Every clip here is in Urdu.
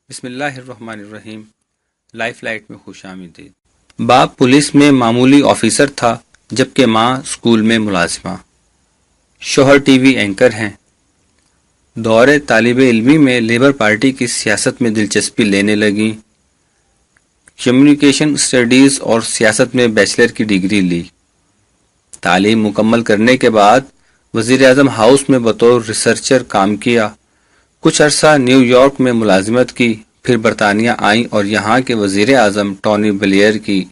بسم اللہ الرحمن الرحیم۔ لائف لائٹ میں خوش آمدید۔ باپ پولیس میں معمولی آفیسر تھا جبکہ ماں اسکول میں ملازمہ۔ شوہر ٹی وی اینکر ہیں۔ دور طالب علمی میں لیبر پارٹی کی سیاست میں دلچسپی لینے لگیں۔ کمیونیکیشن اسٹڈیز اور سیاست میں بیچلر کی ڈگری لی۔ تعلیم مکمل کرنے کے بعد وزیر اعظم ہاؤس میں بطور ریسرچر کام کیا۔ کچھ عرصہ نیو یارک میں ملازمت کی، پھر برطانیہ آئیں اور یہاں کے وزیر اعظم ٹونی بلیئر کی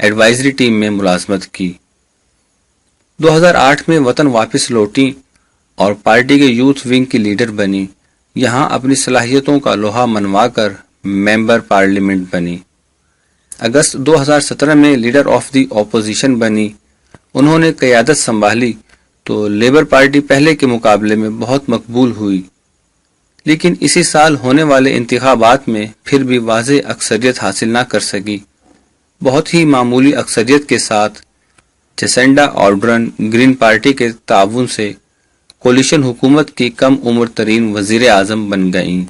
ایڈوائزری ٹیم میں ملازمت کی۔ 2008 میں وطن واپس لوٹیں اور پارٹی کے یوتھ ونگ کی لیڈر بنی۔ یہاں اپنی صلاحیتوں کا لوہا منوا کر ممبر پارلیمنٹ بنی۔ اگست 2017 میں لیڈر آف دی اپوزیشن بنی۔ انہوں نے قیادت سنبھالی تو لیبر پارٹی پہلے کے مقابلے میں بہت مقبول ہوئی، لیکن اسی سال ہونے والے انتخابات میں پھر بھی واضح اکثریت حاصل نہ کر سکی۔ بہت ہی معمولی اکثریت کے ساتھ جیسنڈا آرڈرن گرین پارٹی کے تعاون سے کولیشن حکومت کی کم عمر ترین وزیر اعظم بن گئیں۔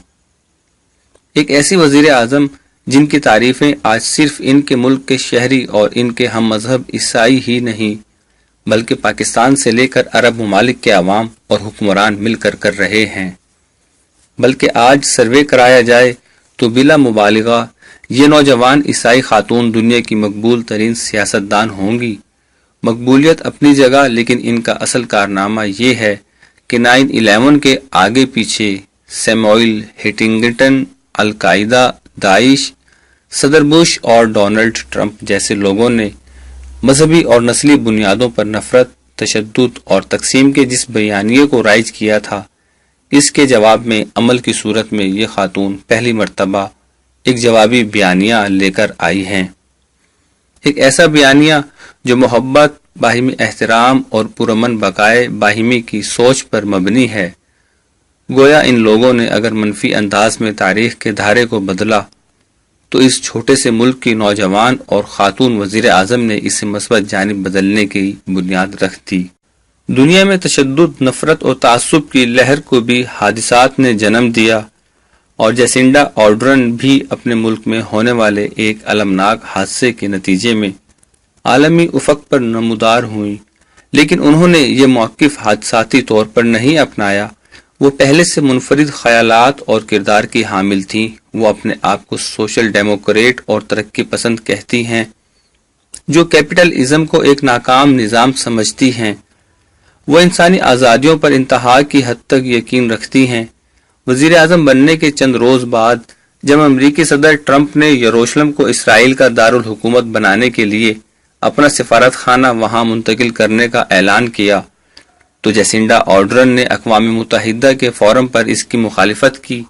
ایک ایسی وزیر اعظم جن کی تعریفیں آج صرف ان کے ملک کے شہری اور ان کے ہم مذہب عیسائی ہی نہیں بلکہ پاکستان سے لے کر عرب ممالک کے عوام اور حکمران مل کر رہے ہیں۔ بلکہ آج سروے کرایا جائے تو بلا مبالغہ یہ نوجوان عیسائی خاتون دنیا کی مقبول ترین سیاستدان ہوں گی۔ مقبولیت اپنی جگہ، لیکن ان کا اصل کارنامہ یہ ہے کہ 9/11 کے آگے پیچھے سیموئل ہنٹنگٹن، القاعدہ، داعش، صدر بش اور ڈونلڈ ٹرمپ جیسے لوگوں نے مذہبی اور نسلی بنیادوں پر نفرت، تشدد اور تقسیم کے جس بیانیے کو رائج کیا تھا، اس کے جواب میں عمل کی صورت میں یہ خاتون پہلی مرتبہ ایک جوابی بیانیہ لے کر آئی ہیں۔ ایک ایسا بیانیہ جو محبت، باہمی احترام اور پرامن بقائے باہمی کی سوچ پر مبنی ہے۔ گویا ان لوگوں نے اگر منفی انداز میں تاریخ کے دھارے کو بدلا تو اس چھوٹے سے ملک کی نوجوان اور خاتون وزیر اعظم نے اسے مثبت جانب بدلنے کی بنیاد رکھ دی۔ دنیا میں تشدد، نفرت اور تعصب کی لہر کو بھی حادثات نے جنم دیا اور جیسنڈا آرڈرن بھی اپنے ملک میں ہونے والے ایک المناک حادثے کے نتیجے میں عالمی افق پر نمودار ہوئیں، لیکن انہوں نے یہ موقف حادثاتی طور پر نہیں اپنایا۔ وہ پہلے سے منفرد خیالات اور کردار کی حامل تھیں۔ وہ اپنے آپ کو سوشل ڈیموکریٹ اور ترقی پسند کہتی ہیں، جو کیپٹلزم کو ایک ناکام نظام سمجھتی ہیں۔ وہ انسانی آزادیوں پر انتہا کی حد تک یقین رکھتی ہیں۔ وزیر اعظم بننے کے چند روز بعد جب امریکی صدر ٹرمپ نے یروشلم کو اسرائیل کا دارالحکومت بنانے کے لیے اپنا سفارت خانہ وہاں منتقل کرنے کا اعلان کیا تو جیسنڈا آرڈرن نے اقوام متحدہ کے فورم پر اس کی مخالفت کی۔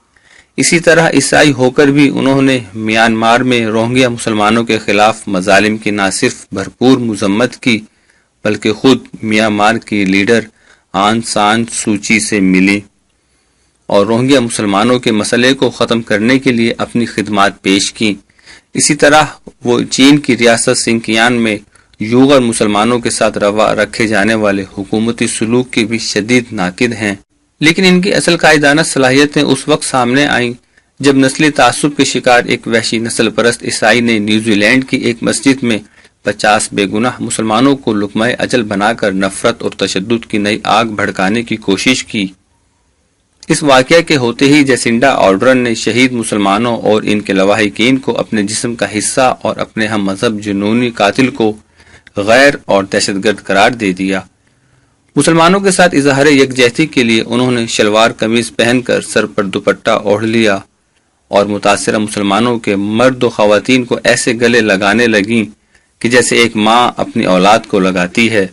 اسی طرح عیسائی ہو کر بھی انہوں نے میانمار میں روہنگیا مسلمانوں کے خلاف مظالم کی نہ صرف بھرپور مذمت کی بلکہ خود میانمار کی لیڈر آن سان سوچی سے ملی اور روہنگیا مسلمانوں کے مسئلے کو ختم کرنے کے لیے اپنی خدمات پیش کی۔ اسی طرح وہ چین کی ریاست سنکیان میں یوغر مسلمانوں کے ساتھ روا رکھے جانے والے حکومتی سلوک کی بھی شدید ناقد ہیں۔ لیکن ان کی اصل قائدانہ صلاحیتیں اس وقت سامنے آئیں جب نسلی تعصب کے شکار ایک وحشی نسل پرست عیسائی نے نیوزی لینڈ کی ایک مسجد میں 50 بے گناہ مسلمانوں کو لقمہ اجل بنا کر نفرت اور تشدد کی نئی آگ بھڑکانے کی کوشش کی۔ اس واقعہ کے ہوتے ہی جیسنڈا آرڈرن نے شہید مسلمانوں اور ان کے لواحقین کو اپنے جسم کا حصہ اور اپنے ہم مذہب جنونی قاتل کو غیر اور دہشت گرد قرار دے دیا۔ مسلمانوں کے ساتھ اظہار یکجہتی کے لیے انہوں نے شلوار قمیض پہن کر سر پر دوپٹہ اوڑھ لیا اور متاثرہ مسلمانوں کے مرد و خواتین کو ایسے گلے لگانے لگیں کہ جیسے ایک ماں اپنی اولاد کو لگاتی ہے۔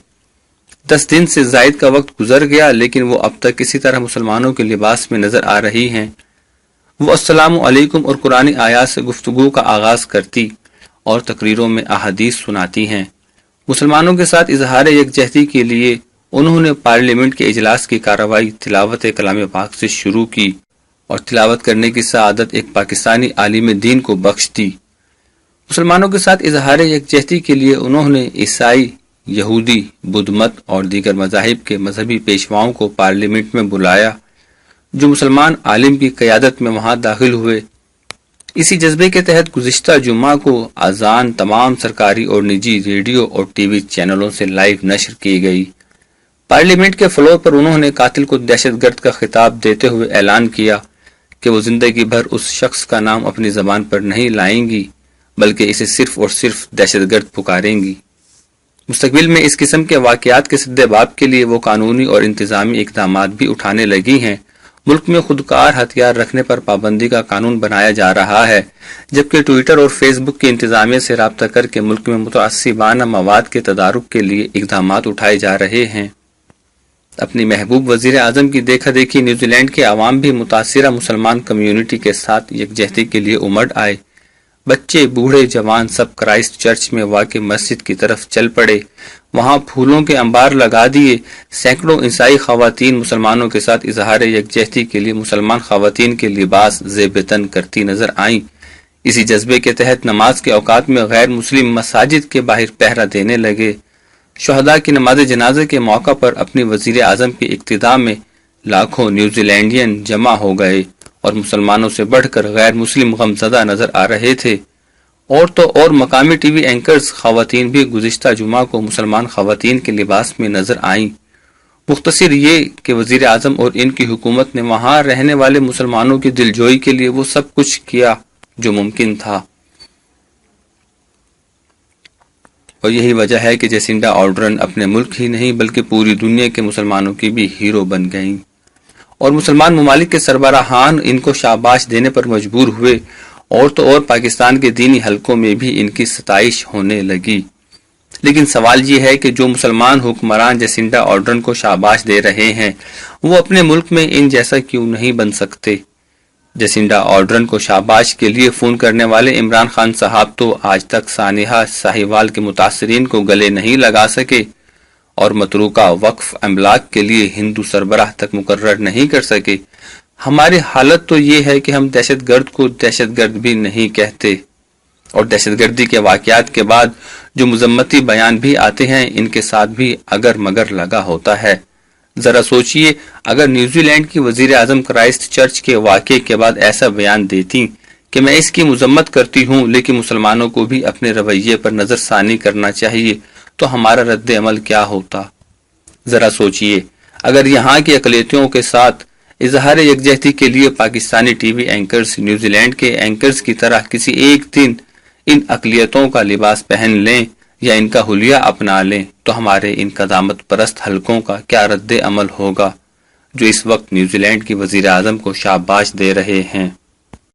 10 دن سے زائد کا وقت گزر گیا لیکن وہ اب تک کسی طرح مسلمانوں کے لباس میں نظر آ رہی ہیں۔ وہ السلام علیکم اور قرآنی آیات سے گفتگو کا آغاز کرتی اور تقریروں میں احادیث سناتی ہیں۔ مسلمانوں کے ساتھ اظہار یکجہتی کے لیے انہوں نے پارلیمنٹ کے اجلاس کی کارروائی تلاوت کلام پاک سے شروع کی اور تلاوت کرنے کی سعادت ایک پاکستانی عالم دین کو بخش دی۔ مسلمانوں کے ساتھ اظہار یکجہتی کے لیے انہوں نے عیسائی، یہودی، بدھ مت اور دیگر مذاہب کے مذہبی پیشواؤں کو پارلیمنٹ میں بلایا جو مسلمان عالم کی قیادت میں وہاں داخل ہوئے اسی جذبے کے تحت گزشتہ جمعہ کو اذان تمام سرکاری اور نجی ریڈیو اور ٹی وی چینلوں سے لائیو نشر کی گئی۔ پارلیمنٹ کے فلور پر انہوں نے قاتل کو دہشت گرد کا خطاب دیتے ہوئے اعلان کیا کہ وہ زندگی بھر اس شخص کا نام اپنی زبان پر نہیں لائیں گی بلکہ اسے صرف اور صرف دہشت گرد پکاریں گی۔ مستقبل میں اس قسم کے واقعات کے سدباب کے لیے وہ قانونی اور انتظامی اقدامات بھی اٹھانے لگی ہیں۔ ملک میں خودکار ہتھیار رکھنے پر پابندی کا قانون بنایا جا رہا ہے، جبکہ ٹویٹر اور فیس بک کی انتظامیہ سے رابطہ کر کے ملک میں متعصبانہ مواد کے تدارک کے لیے اقدامات اٹھائے جا رہے ہیں۔ اپنی محبوب وزیر اعظم کی دیکھا دیکھی نیوزی لینڈ کے عوام بھی متاثرہ مسلمان کمیونٹی کے ساتھ یکجہتی کے لیے امڑ آئے۔ بچے، بوڑھے، جوان سب کرائسٹ چرچ میں واقع مسجد کی طرف چل پڑے، وہاں پھولوں کے انبار لگا دیے۔ سینکڑوں عیسائی خواتین مسلمانوں کے ساتھ اظہار یکجہتی کے لیے مسلمان خواتین کے لباس زیب تن کرتی نظر آئیں۔ اسی جذبے کے تحت نماز کے اوقات میں غیر مسلم مساجد کے باہر پہرا دینے لگے۔ شہداء کی نماز جنازہ کے موقع پر اپنی وزیر اعظم کی اقتداء میں لاکھوں نیوزی لینڈین جمع ہو گئے اور مسلمانوں سے بڑھ کر غیر مسلم غمزدہ نظر آ رہے تھے۔ اور تو اور مقامی ٹی وی اینکرز خواتین بھی گزشتہ جمعہ کو مسلمان خواتین کے لباس میں نظر آئیں۔ مختصر یہ کہ وزیر اعظم اور ان کی حکومت نے وہاں رہنے والے مسلمانوں کی دلجوئی کے لیے وہ سب کچھ کیا جو ممکن تھا، اور یہی وجہ ہے کہ جیسنڈا آرڈرن اپنے ملک ہی نہیں بلکہ پوری دنیا کے مسلمانوں کی بھی ہیرو بن گئیں، اور مسلمان ممالک کے سربراہان ان کو شاباش دینے پر مجبور ہوئے، اور تو اور پاکستان کے دینی حلقوں میں بھی ان کی ستائش ہونے لگی۔ لیکن سوال یہ ہے کہ جو مسلمان حکمران جیسنڈا آرڈرن کو شاباش دے رہے ہیں وہ اپنے ملک میں ان جیسا کیوں نہیں بن سکتے؟ جیسنڈا آرڈرن کو شاباش کے لیے فون کرنے والے عمران خان صاحب تو آج تک سانحہ ساہیوال کے متاثرین کو گلے نہیں لگا سکے، اور متروکہ وقف املاک کے لیے ہندو سربراہ تک مقرر نہیں کر سکے۔ ہماری حالت تو یہ ہے کہ ہم دہشت گرد کو دہشت گرد بھی نہیں کہتے، اور دہشت گردی کے واقعات کے بعد جو مذمتی بیان بھی آتے ہیں ان کے ساتھ بھی اگر مگر لگا ہوتا ہے۔ ذرا سوچئے، اگر نیوزی لینڈ کی وزیر اعظم کرائسٹ چرچ کے واقعے کے بعد ایسا بیان دیتی کہ میں اس کی مذمت کرتی ہوں لیکن مسلمانوں کو بھی اپنے رویے پر نظر ثانی کرنا چاہیے، تو ہمارا رد عمل کیا ہوتا؟ ذرا سوچئے، اگر یہاں کی اقلیتوں کے ساتھ اظہار یکجہتی کے لیے Pakistani T V anchors New Zealand کے اینکرز کی طرح کسی ایک دن ان اقلیتوں کا لباس پہن لیں یا ان کا حلیہ اپنا لیں تو ہمارے ان قدامت پرست حلقوں کا کیا رد عمل ہوگا جو اس وقت نیوزی لینڈ کی وزیر اعظم کو شاباش دے رہے ہیں؟